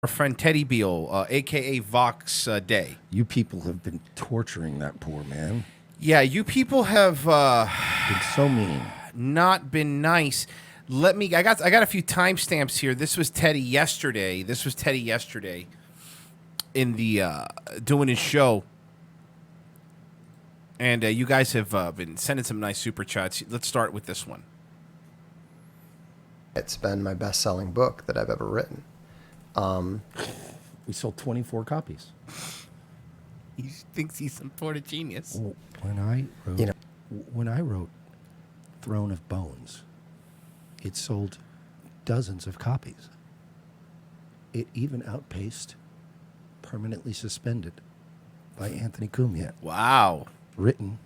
our friend Teddy Beal, a.k.a. Vox Day. You people have been torturing that poor man. Yeah, you people have Been so mean. not been nice. I got a few timestamps here. This was Teddy yesterday. In the doing his show. And you guys have been sending some nice super chats. Let's start with this one. It's been my best-selling book that I've ever written. We sold 24 copies. He thinks he's some sort of genius. When I wrote Throne of Bones, it sold dozens of copies. It even outpaced Permanently Suspended by Anthony Cumia. Wow. Written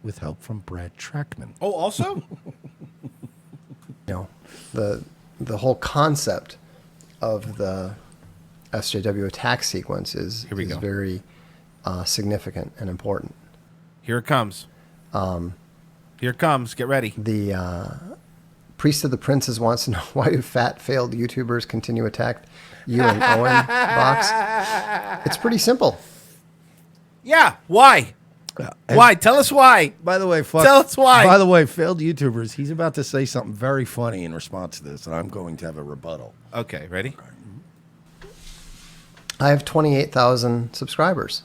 with help from Brad Trackman. Oh, also? The whole concept of the SJW attack sequence is very significant and important. Here it comes. Here it comes. Get ready. The Priest of the Princes wants to know, why do fat, failed YouTubers continue to attack you and Owen Box? It's pretty simple. Yeah. Why? Why? Tell us why. By the way, Tell us why. By the way, failed YouTubers, he's about to say something very funny in response to this, and I'm going to have a rebuttal. Okay, ready? I have 28,000 subscribers.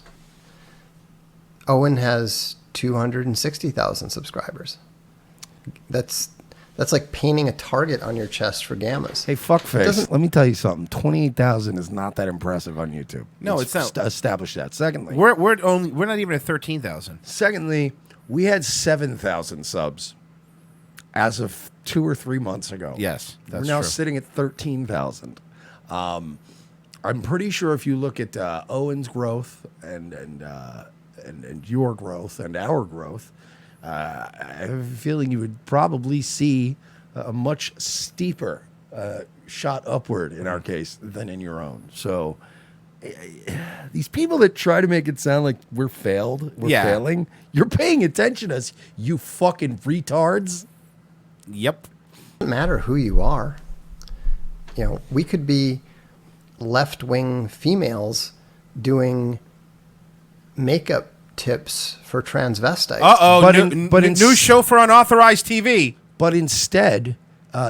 Owen has 260,000 subscribers. That's like painting a target on your chest for gammas. Hey, fuckface, let me tell you something. 28,000 is not that impressive on YouTube. No, it's not. Establish that. Secondly, We're not even at 13,000. Secondly, we had 7,000 subs as of 2 or 3 months ago. Yes, that's We're now true. sitting at 13,000. I'm pretty sure if you look at Owen's growth and your growth and our growth, I have a feeling you would probably see a much steeper shot upward in our case than in your own. So these people that try to make it sound like we're failing, you're paying attention to us, you fucking retards. Yep. It doesn't matter who you are. We could be left-wing females doing makeup tips for transvestites. But new show for unauthorized TV. But instead,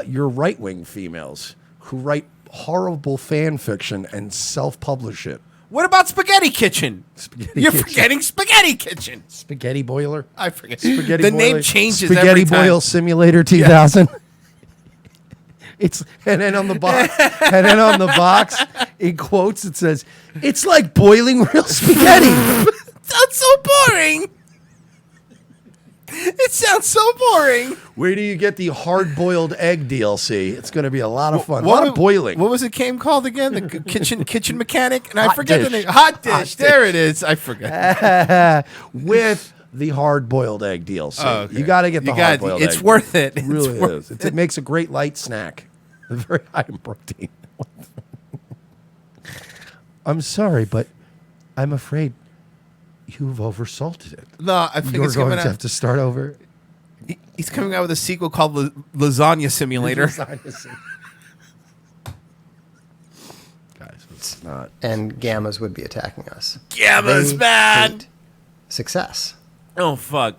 you're right-wing females who write horrible fan fiction and self-publish it. What about Spaghetti Kitchen? You're forgetting Spaghetti Kitchen. Spaghetti Boiler? I forget. Spaghetti The Boiler. name changes Spaghetti every time. Boil Simulator 2000. And then on the box, in quotes, it says, "It's like boiling real spaghetti." That's so boring. It sounds so boring. Where do you get the hard-boiled egg DLC? It's going to be a lot of fun. A lot of boiling. What was the game called again? The kitchen mechanic? And I Hot forget dish. the name. Hot dish. There it is. I forgot. With the hard-boiled egg DLC. Oh, okay. You got to get the hard-boiled egg. It's worth it. It really is. It makes a great light snack. Very high in protein. I'm sorry, but I'm afraid you've oversalted it. No, I think You're it's going coming to out. have to start over. He's coming out with a sequel called Lasagna Simulator. Guys, it's not. And gammas would be attacking us. Gammas, They man. hate success. Oh, fuck.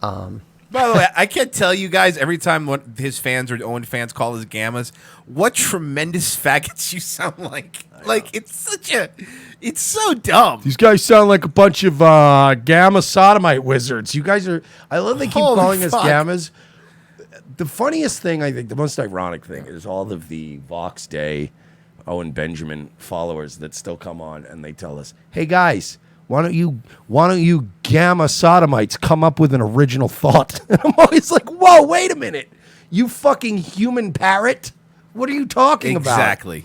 By the way, I can't tell you guys every time what his fans or Owen fans call us gammas, what tremendous faggots you sound like. Like, it's so dumb. These guys sound like a bunch of gamma sodomite wizards. You guys are. I love they keep Holy calling us fuck. gammas. The funniest thing, I think, the most ironic thing is all of the Vox Day, Owen Benjamin followers that still come on and they tell us, "Hey guys, why don't you gamma sodomites come up with an original thought?" And I'm always like, "Whoa, wait a minute, you fucking human parrot! What are you talking about?" Exactly.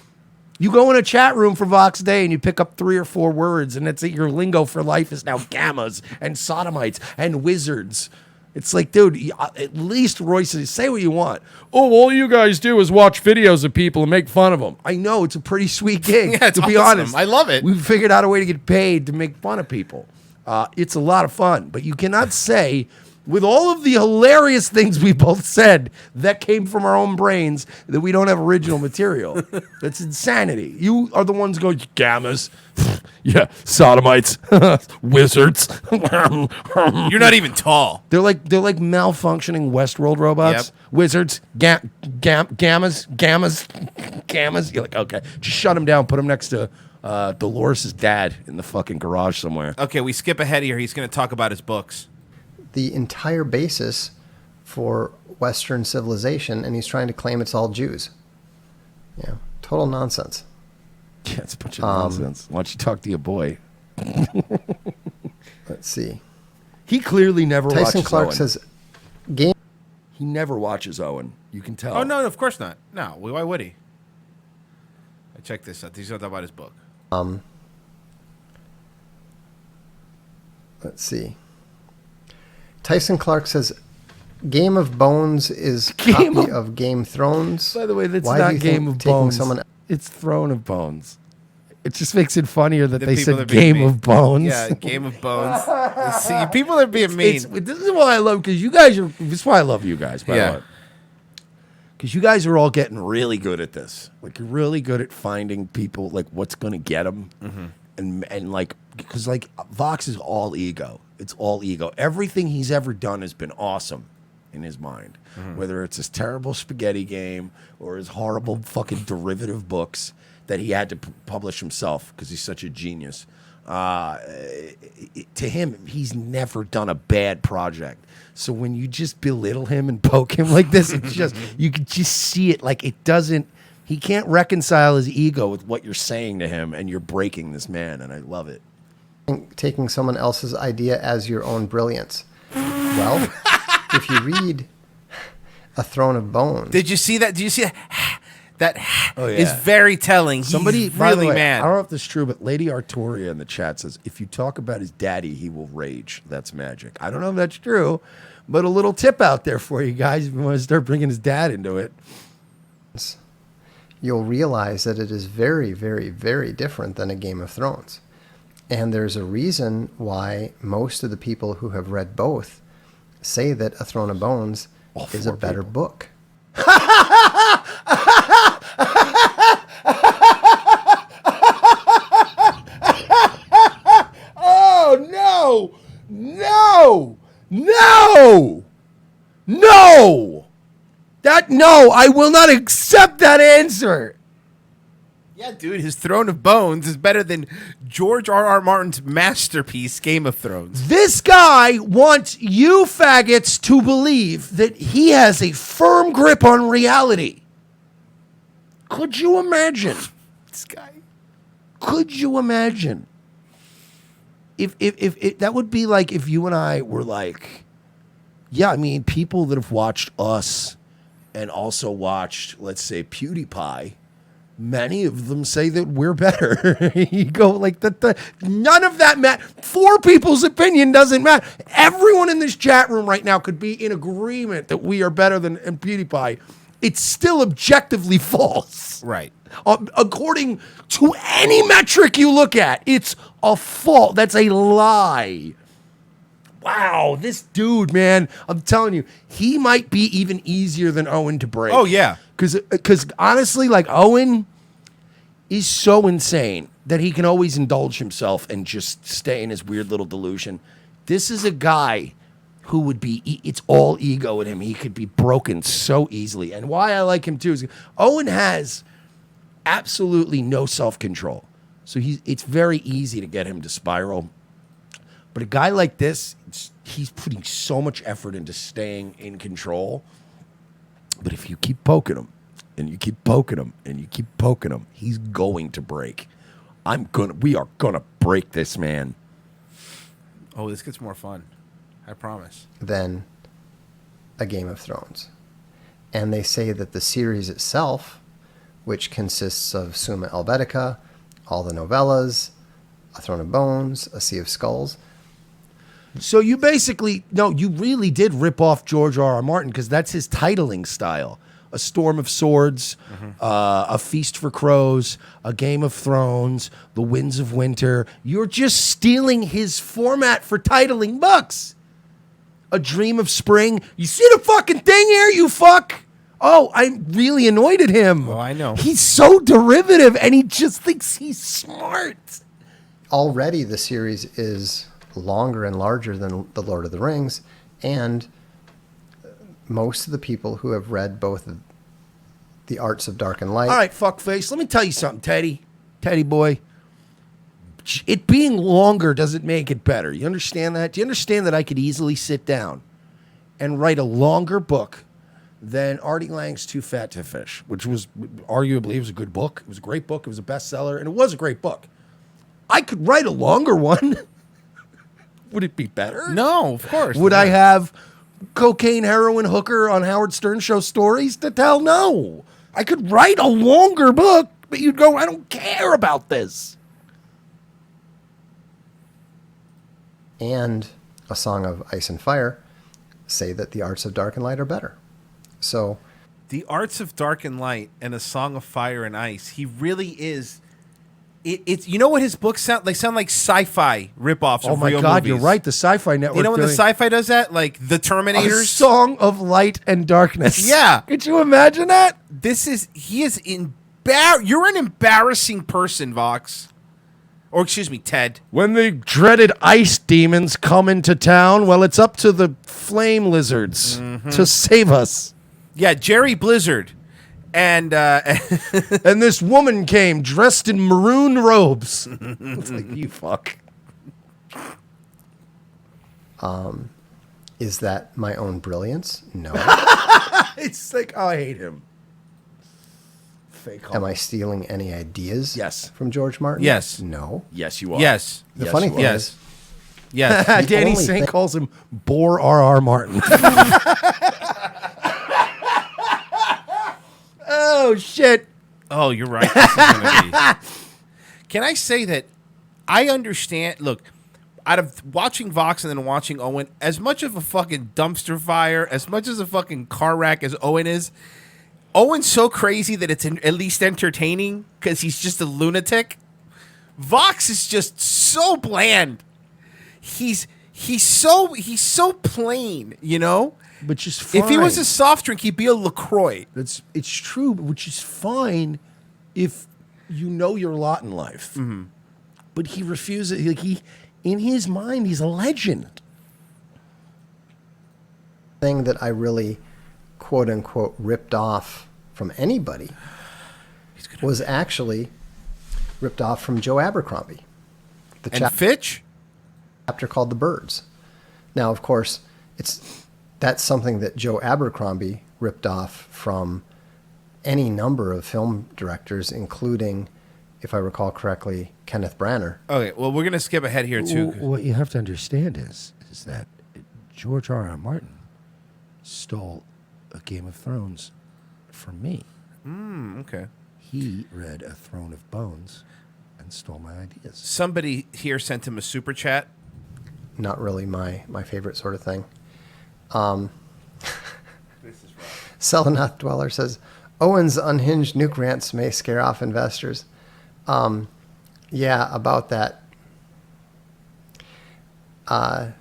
You go in a chat room for Vox Day and you pick up 3 or 4 words, and it's your lingo for life is now gammas and sodomites and wizards. It's like, dude, at least Royce says, say what you want. Oh, all you guys do is watch videos of people and make fun of them. I know, it's a pretty sweet gig, Yeah, it's to be awesome. honest. I love it. We've figured out a way to get paid to make fun of people. It's a lot of fun, but you cannot say with all of the hilarious things we both said that came from our own brains that we don't have original material. That's insanity. You are the ones going, gammas, yeah, sodomites, wizards. You're not even tall. They're like malfunctioning Westworld robots. Yep. Wizards, gammas. You're like, okay, just shut them down. Put them next to Dolores' dad in the fucking garage somewhere. Okay, we skip ahead here. He's going to talk about his books. The entire basis for Western civilization, and he's trying to claim it's all Jews. Yeah, total nonsense. Yeah, it's a bunch of nonsense. Why don't you talk to your boy? Let's see. He clearly never Tyson watches Clark Owen. says, game. He never watches Owen. You can tell. Oh, no, of course not. No, why would he? I checked this out. He's talking about his book. Let's see. Tyson Clark says, Game of Bones is copy of Game Thrones. By the way, that's Why do not you Game think of taking Bones. someone- It's Throne of Bones. It just makes it funnier that The they people said are being Game mean. of Bones. Yeah, Game of Bones. See, people are being mean. This is why I love, because you guys are. This is why I love you guys. By the way, because you guys are all getting really good at this. Like you're really good at finding people, like what's going to get them, and like because like Vox is all ego. It's all ego. Everything he's ever done has been awesome in his mind. Whether it's his terrible spaghetti game or his horrible fucking derivative books that he had to publish himself because he's such a genius. To him, he's never done a bad project. So when you just belittle him and poke him like this, it's just you can just see it. Like it doesn't. He can't reconcile his ego with what you're saying to him, and you're breaking this man. And I love it. Taking someone else's idea as your own brilliance. Well, if you read A Throne of Bones. Did you see that? Did you see that? That Oh, yeah. is very telling. Somebody, He's by the really way, mad. I don't know if this is true, but Lady Arturia in the chat says, if you talk about his daddy, he will rage. That's magic. I don't know if that's true, but a little tip out there for you guys if you want to start bringing his dad into it. You'll realize that it is very, very, very different than a Game of Thrones. And there's a reason why most of the people who have read both say that A Throne of Bones is a better book. Oh, no! No! No! No! No, I will not accept that answer. Yeah, dude, his Throne of Bones is better than George R.R. Martin's masterpiece, Game of Thrones. This guy wants you faggots to believe that he has a firm grip on reality. Could you imagine? This guy. Could you imagine? If that would be like if you and I were like, yeah, I mean, people that have watched us and also watched, let's say, PewDiePie, many of them say that we're better. You go like that. None of that matters. 4 people's opinion doesn't matter. Everyone in this chat room right now could be in agreement that we are better than PewDiePie. It's still objectively false. Right. According to any metric you look at, it's a fault. That's a lie. Wow, this dude, man, I'm telling you, he might be even easier than Owen to break. Oh, yeah. Because honestly, like Owen is so insane that he can always indulge himself and just stay in his weird little delusion. This is a guy who would be, it's all ego in him. He could be broken so easily. And why I like him too is Owen has absolutely no self-control. So it's very easy to get him to spiral. But a guy like this, he's putting so much effort into staying in control. But if you keep poking him, and you keep poking him, and you keep poking him, he's going to break. We are gonna break this man. Oh, this gets more fun. I promise. Than a Game of Thrones. And they say that the series itself, which consists of Summa Helvetica, all the novellas, A Throne of Bones, A Sea of Skulls. So you basically, no, you really did rip off George R.R. Martin because that's his titling style. A Storm of Swords, A Feast for Crows, A Game of Thrones, The Winds of Winter. You're just stealing his format for titling books. A Dream of Spring. You see the fucking thing here, you fuck? Oh, I'm really annoyed at him. Well, I know. He's so derivative, and he just thinks he's smart. Already the series is longer and larger than The Lord of the Rings, and most of the people who have read both of The Arts of Dark and Light. All right, fuckface. Let me tell you something, Teddy. Teddy boy. It being longer doesn't make it better. You understand that? Do you understand that I could easily sit down and write a longer book than Artie Lang's Too Fat to Fish, which was arguably it was a good book. It was a great book. It was a bestseller, and it was a great book. I could write a longer one. Would it be better? No, of course. Would I have cocaine, heroin, hooker on Howard Stern show stories to tell? No. I could write a longer book, but you'd go, I don't care about this. And A Song of Ice and Fire say that The Arts of Dark and Light are better. So The Arts of Dark and Light and A Song of Fire and Ice. He really is. It's you know what his books sound like? Sound like sci-fi ripoffs Oh of my real God, movies. you're right. The Sci-Fi Network. You know when the doing sci-fi does that, like the a Terminators. Song of Light and Darkness. Yeah. Could you imagine that? He is You're an embarrassing person, Vox. Or excuse me, Ted. When the dreaded ice demons come into town, well, it's up to the flame lizards to save us. Yeah, Jerry Blizzard. And And this woman came dressed in maroon robes. It's like, you fuck. is that my own brilliance? No. It's like, oh, I hate him. Fake. Am I stealing any ideas Yes. from George Martin? Yes. No. Yes, you are. yes. The Yes, funny you thing are. is, Yes. Danny only Saint thing- calls him Bore R.R. Martin. Oh, shit. Oh, you're right. This is gonna be... Can I say that I understand? Look, out of watching Vox and then watching Owen, as much of a fucking dumpster fire, as much as a fucking car wreck as Owen is, Owen's so crazy that it's at least entertaining because he's just a lunatic. Vox is just so bland. He's so plain, you know. But just fine. If he was a soft drink, he'd be a LaCroix. It's true, which is fine if you know your lot in life. Mm-hmm. But he refuses. Like he, in his mind, he's a legend. thing that I really, quote unquote, ripped off from anybody was actually ripped off from Joe Abercrombie. The And Fitch? chapter called The Birds. Now, of course, that's something that Joe Abercrombie ripped off from any number of film directors, including, if I recall correctly, Kenneth Branagh. Okay, well, we're gonna skip ahead here too. What you have to understand is that George R.R. Martin stole a Game of Thrones from me. Okay. He read A Throne of Bones and stole my ideas. Somebody here sent him a super chat. Not really my favorite sort of thing. Selenath Dweller says, Owen's unhinged nuke rants may scare off investors. Yeah, about that. Not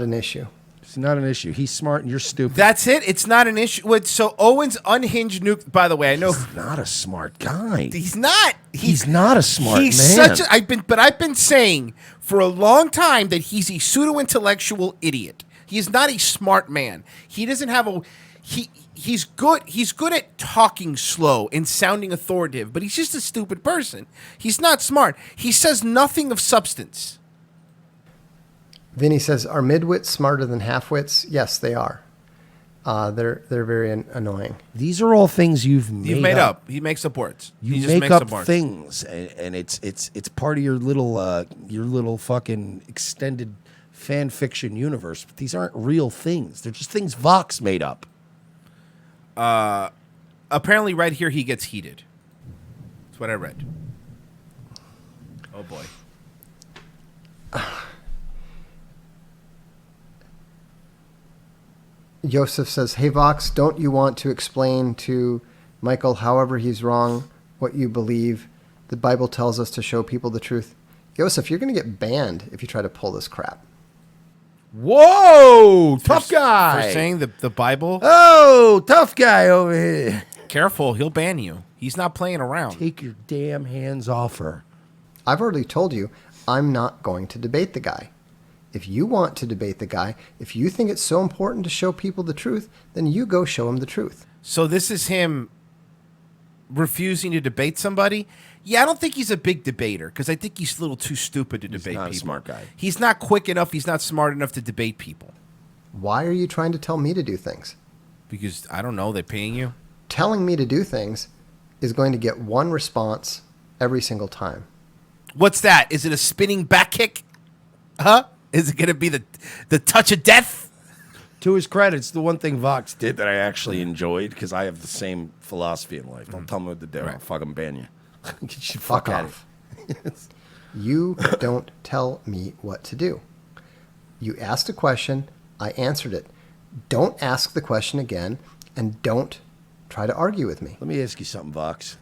an issue. It's not an issue. He's smart and you're stupid. That's it. It's not an issue. Wait, so Owen's unhinged nuke. By the way, I know He's not a smart guy. he's not. He's not a smart He's man. such. I've been saying for a long time that he's a pseudo intellectual idiot. He is not a smart man. He doesn't have a. He's good. He's good at talking slow and sounding authoritative, but he's just a stupid person. He's not smart. He says nothing of substance. Vinny says, are midwits smarter than halfwits? Yes, they are. They're very annoying. These are all things you've Made up. He makes up words. You he just make makes up words. things, and it's part of your little fucking extended fan fiction universe. But these aren't real things. They're just things Vox made up. Apparently, right here he gets heated. That's what I read. Oh boy. Joseph says, hey, Vox, don't you want to explain to Michael, however he's wrong, what you believe? The Bible tells us to show people the truth. Joseph, you're going to get banned if you try to pull this crap. Whoa, tough guy. For saying the Bible. Oh, tough guy over here. Careful, he'll ban you. He's not playing around. Take your damn hands off her. I've already told you I'm not going to debate the guy. If you want to debate the guy, if you think it's so important to show people the truth, then you go show him the truth. So this is him refusing to debate somebody? Yeah, I don't think he's a big debater because I think he's a little too stupid to debate not a people. smart guy. He's not quick enough. He's not smart enough to debate people. Why are you trying to tell me to do things? Because, I don't know, they're paying you? Telling me to do things is going to get one response every single time. What's that? Is it a spinning back kick? Huh? Is it going to be the touch of death? To his credit, it's the one thing Vox did that I actually enjoyed because I have the same philosophy in life. Don't tell me what to do. I'll fucking ban you. Get you Fuck out off. You don't tell me what to do. You asked a question, I answered it. Don't ask the question again, and don't try to argue with me. Let me ask you something, Vox.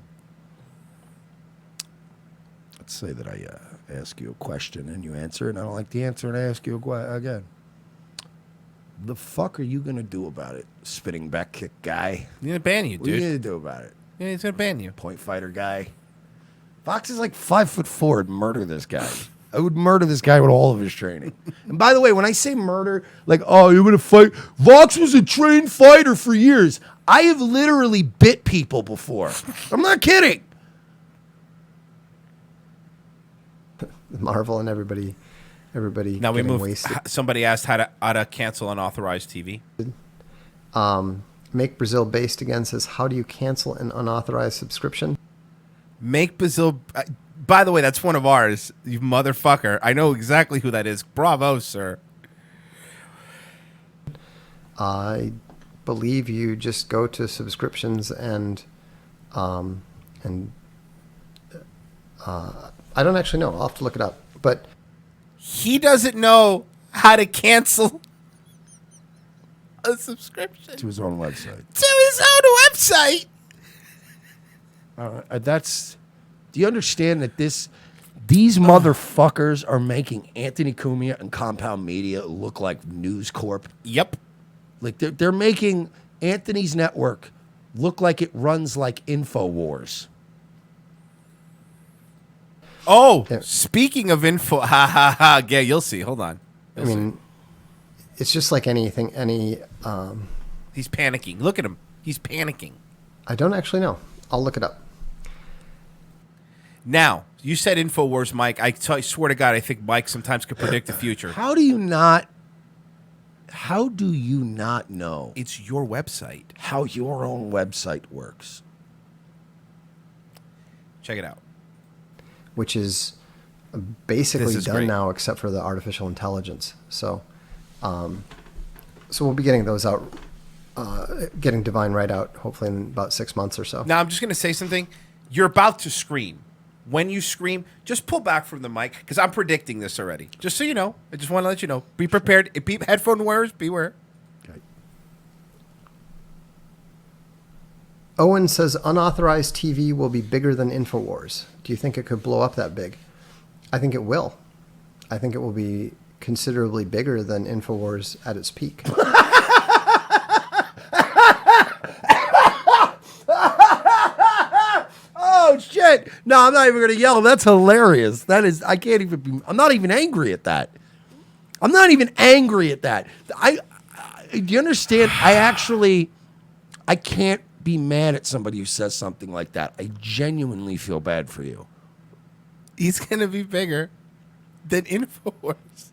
Let's say that I ask you a question and you answer it, and I don't like the answer, and I ask you again. The fuck are you going to do about it, spinning back kick guy? He's going to ban you, What are you dude. going to do about it? Yeah, he's going to ban you. Point fighter guy. Vox is like 5'4". I'd murder this guy. I would murder this guy with all of his training. And by the way, when I say murder, like, oh, you're going to fight. Vox was a trained fighter for years. I have literally bit people before. I'm not kidding. Marvel and everybody Now we getting move. wasted. Somebody asked how to cancel unauthorized TV. Make Brazil based again says, how do you cancel an unauthorized subscription? Make Brazil. By the way, that's one of ours. You motherfucker. I know exactly who that is. Bravo, sir. I believe you just go to subscriptions and I don't actually know. I'll have to look it up. But He doesn't know how to cancel a subscription To his own website. to his own website. Do you understand that these motherfuckers are making Anthony Cumia and Compound Media look like News Corp? Yep. Like they're making Anthony's network look like it runs like InfoWars. Oh, Yeah. speaking of info, ha ha ha. Yeah, you'll see. Hold on. I mean, it's just like anything. He's panicking. Look at him. He's panicking. I don't actually know. I'll look it up. Now, you said InfoWars, Mike. I swear to God, I think Mike sometimes could predict the future. How do you not know It's your website. how your own website works? Check it out. Which is basically This is done great. now, except for the artificial intelligence. So we'll be getting those out, getting Divine Right out, hopefully in about 6 months or so. Now, I'm just going to say something. You're about to scream. When you scream, just pull back from the mic because I'm predicting this already. Just so you know. I just want to let you know. Be prepared. Headphone wearers, beware. Okay. Owen says unauthorized TV will be bigger than InfoWars. Do you think it could blow up that big? I think it will. I think it will be considerably bigger than InfoWars at its peak. Oh shit! No, I'm not even gonna yell. That's hilarious. That is. I can't even be. I'm not even angry at that. I'm not even angry at that. Do you understand? I can't be mad at somebody who says something like that. I genuinely feel bad for you. He's going to be bigger than InfoWars.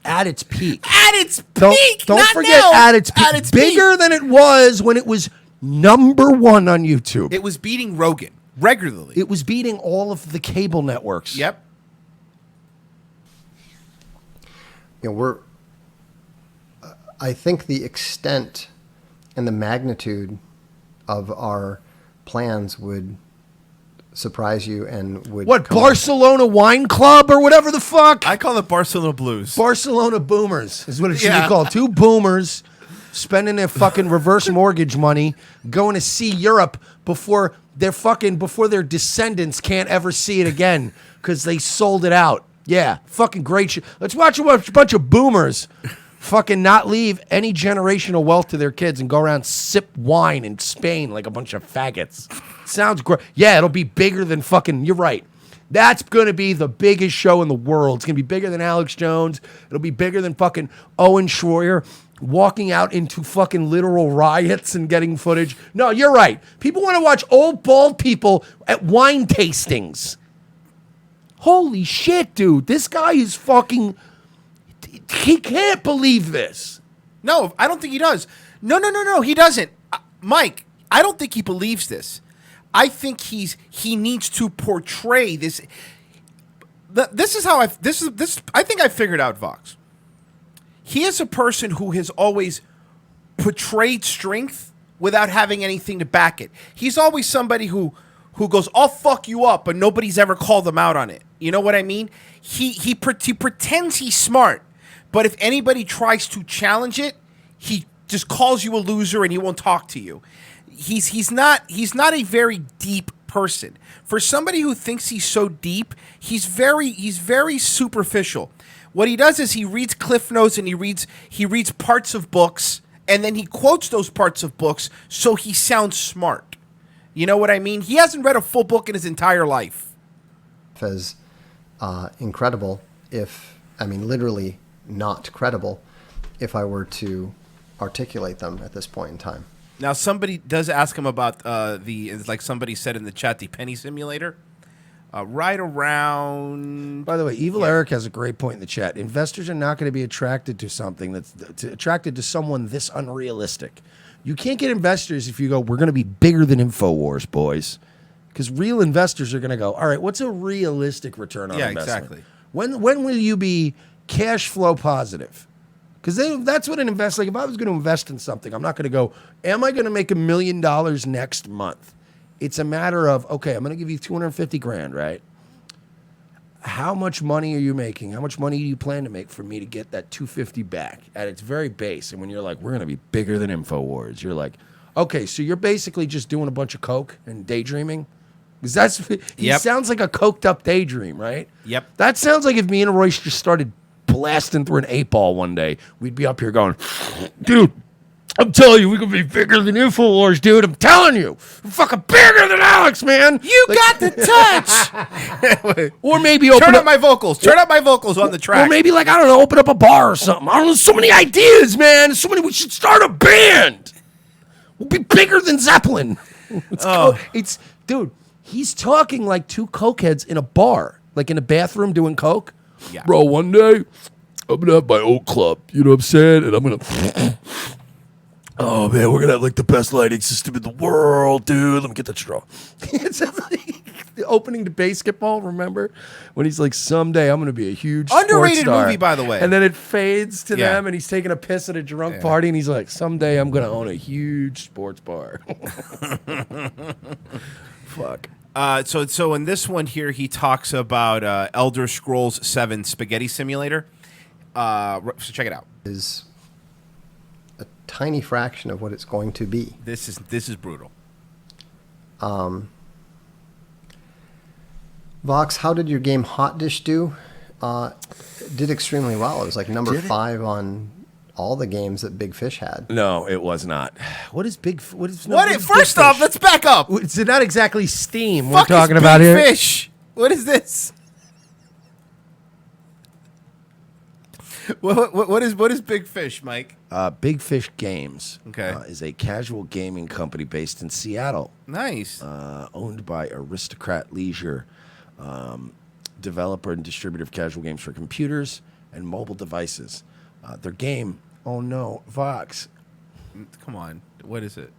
At its peak. At its Don't peak. don't not forget now. at its peak. Bigger than it was when it was #1 on YouTube. It was beating Rogan regularly. It was beating all of the cable networks. Yep. You know, I think the extent and the magnitude of our plans would surprise you and would What, come Barcelona Wine Club or whatever the fuck? I call it Barcelona Blues. Barcelona boomers is what it should Yeah. be called. Two boomers spending their fucking reverse mortgage money going to see Europe before their descendants can't ever see it again because they sold it out. Yeah, fucking great shit. Let's watch a bunch of boomers fucking not leave any generational wealth to their kids and go around sip wine in Spain like a bunch of faggots. Sounds great. Yeah, it'll be bigger than fucking, you're right. That's going to be the biggest show in the world. It's going to be bigger than Alex Jones. It'll be bigger than fucking Owen Schroyer walking out into fucking literal riots and getting footage. No, you're right. People want to watch old bald people at wine tastings. Holy shit, dude. This guy is fucking... He can't believe this. No, I don't think he does. No, he doesn't. Mike, I don't think he believes this. I think he needs to portray this. This is how I think I figured out Vox. He is a person who has always portrayed strength without having anything to back it. He's always somebody who goes, "I'll fuck you up," but nobody's ever called him out on it. You know what I mean? He pretends he's smart. But if anybody tries to challenge it, he just calls you a loser and he won't talk to you. He's not a very deep person. For somebody who thinks he's so deep, he's very superficial. What he does is he reads Cliff Notes and he reads parts of books and then he quotes those parts of books so he sounds smart. You know what I mean? He hasn't read a full book in his entire life. As incredible, literally not credible, if I were to articulate them at this point in time. Now, somebody does ask him about like somebody said in the chat, the penny simulator. Right around... By the way, Evil Eric has a great point in the chat. Investors are not going to be attracted to something attracted to someone this unrealistic. You can't get investors if you go, we're going to be bigger than InfoWars, boys. Because real investors are going to go, all right, what's a realistic return on investment? Yeah, exactly. When will you be cash flow positive? Because that's what an investor, like if I was going to invest in something, I'm not going to go, am I going to make $1 million next month? It's a matter of, okay, I'm going to give you 250 grand, right? How much money are you making? How much money do you plan to make for me to get that 250 back at its very base? And when you're like, we're going to be bigger than InfoWars, you're like, okay, so you're basically just doing a bunch of coke and daydreaming? Because he sounds like a coked up daydream, right? Yep. That sounds like if me and Royce just started blasting through an 8-ball one day, we'd be up here going, dude, I'm telling you, we could be bigger than InfoWars, dude. I'm telling you. We're fucking bigger than Alex, man. You got the touch. Or maybe turn up my vocals. Turn up my vocals on the track. Or maybe, like, I don't know, open up a bar or something. I don't know. So many ideas, man. So many. We should start a band. We'll be bigger than Zeppelin. Dude, he's talking like two cokeheads in a bar, like in a bathroom doing coke. Yeah. Bro, one day, I'm going to have my own club. You know what I'm saying? And I'm going to... Oh, man, we're going to have, like, the best lighting system in the world, dude. Let me get that straw. It's like the opening to basketball, remember? When he's like, someday I'm going to be a huge underrated sports star. Movie, by the way. And then it fades to them, and he's taking a piss at a drunk party, and he's like, someday I'm going to own a huge sports bar. Fuck. So in this one here, he talks about Elder Scrolls 7 Spaghetti Simulator. So check it out. Is a tiny fraction of what it's going to be. This is brutal. Vox, how did your game Hot Dish do? Did extremely well. It was like number 5 on all the games that Big Fish had. No, it was not. What is Big? First off, let's back up. It's not exactly Steam Fuck we're talking is about Big here. Fish. What is this? What is Big Fish, Mike? Big Fish Games is a casual gaming company based in Seattle. Nice. Owned by Aristocrat Leisure, developer and distributor of casual games for computers and mobile devices. Their game, oh no, Vox. Come on, what is it?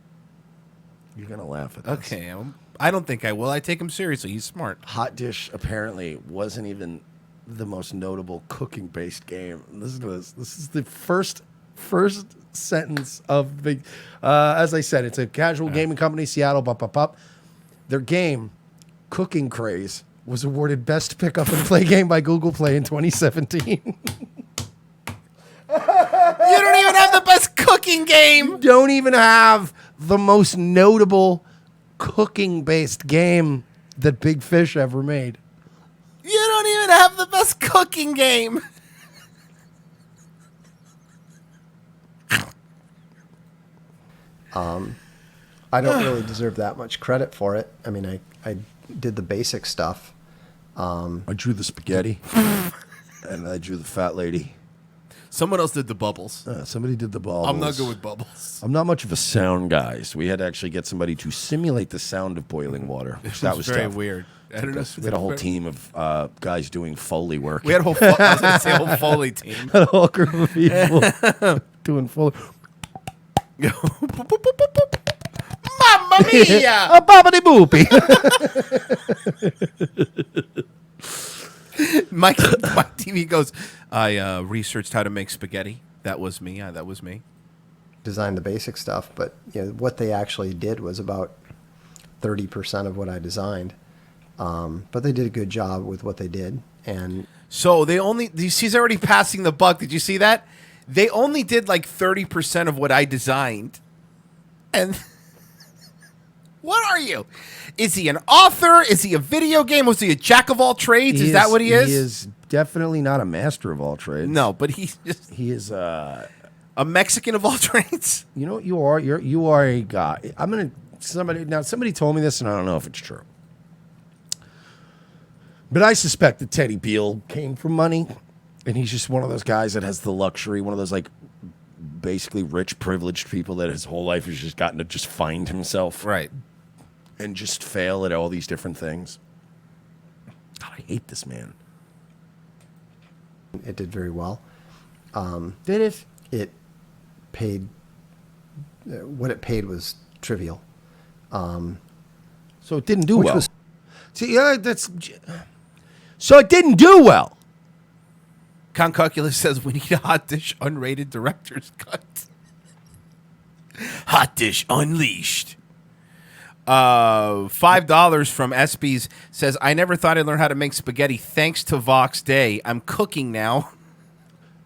You're going to laugh at this. Okay, I don't think I will. I take him seriously. He's smart. Hot Dish apparently wasn't even the most notable cooking-based game. Listen to this. This is the first sentence of Big... as I said, it's a casual gaming company, Seattle, Their game, Cooking Craze, was awarded Best Pick-Up and Play Game by Google Play in 2017. You don't even have the best cooking game. You don't even have the most notable cooking-based game that Big Fish ever made. You don't even gonna have the best cooking game. I don't really deserve that much credit for it. I mean, I did the basic stuff. I drew the spaghetti, and I drew the fat lady. Someone else did the bubbles. Somebody did the bubbles. I'm not good with bubbles. I'm not much of a sound guy, so we had to actually get somebody to simulate the sound of boiling water. Which that was very tough. weird. I don't know. We had a whole team of guys doing Foley work. We had a whole, I was gonna say a whole Foley team. a whole group of people doing Foley. Mamma mia! A bobbity boopy. Mike TV goes, I researched how to make spaghetti. That was me. That was me. Designed the basic stuff, but what they actually did was about 30% of what I designed. But they did a good job with what they did. And so he's already passing the buck. Did you see that? They only did like 30% of what I designed. And what are you? Is he an author? Is he a video game? Was he a jack of all trades? Is that what he is? He is definitely not a master of all trades. No, but he is a Mexican of all trades. You know what you are? You are a guy. Somebody told me this, and I don't know if it's true. But I suspect that Teddy Beal came from money, and he's just one of those guys that has the luxury, one of those like basically rich, privileged people that his whole life has just gotten to just find himself. Right. And just fail at all these different things. God, I hate this man. it did very well. Did it? It paid, what it paid was trivial. So it didn't do Which well. was- See, so it didn't do well. Concalculus says we need a hot dish unrated director's cut. Hot dish unleashed. $5 from ESPYs says, I never thought I'd learn how to make spaghetti thanks to Vox Day. I'm cooking now.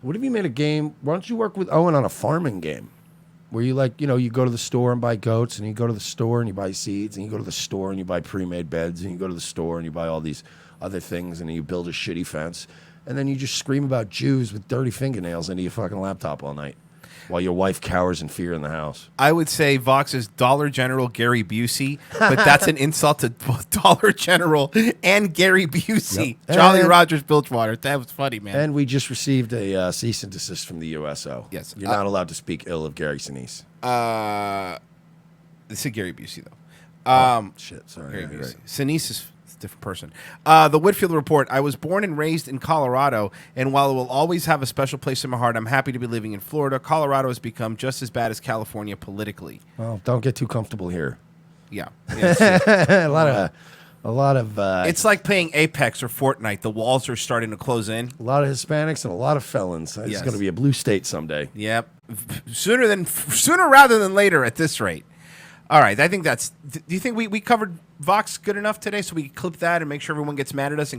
What if you made a game? Why don't you work with Owen on a farming game? Where you you go to the store and buy goats, and you go to the store and you buy seeds, and you go to the store and you buy pre-made beds, and you go to the store and you buy all these other things, and then you build a shitty fence, and then you just scream about Jews with dirty fingernails into your fucking laptop all night while your wife cowers in fear in the house. I would say Vox is Dollar General Gary Busey, but that's an insult to both Dollar General and Gary Busey. Yep. Jolly And- Rogers Bilgewater. That was funny, man. And we just received a cease and desist from the USO. Yes. You're not allowed to speak ill of Gary Sinise. This is Gary Busey, though. Shit, sorry. Gary Yeah, Busey. right. Sinise is a different person. The Whitfield Report. I was born and raised in Colorado, and while it will always have a special place in my heart, I'm happy to be living in Florida. Colorado has become just as bad as California politically. Well, don't get too comfortable here. Yeah. a lot of It's like playing Apex or Fortnite. The walls are starting to close in. a lot of Hispanics and a lot of felons. It's Yes. going to be a blue state someday. Yep. Sooner rather than later at this rate. All right. I think that's. Do you think we covered Vox good enough today so we can clip that and make sure everyone gets mad at us and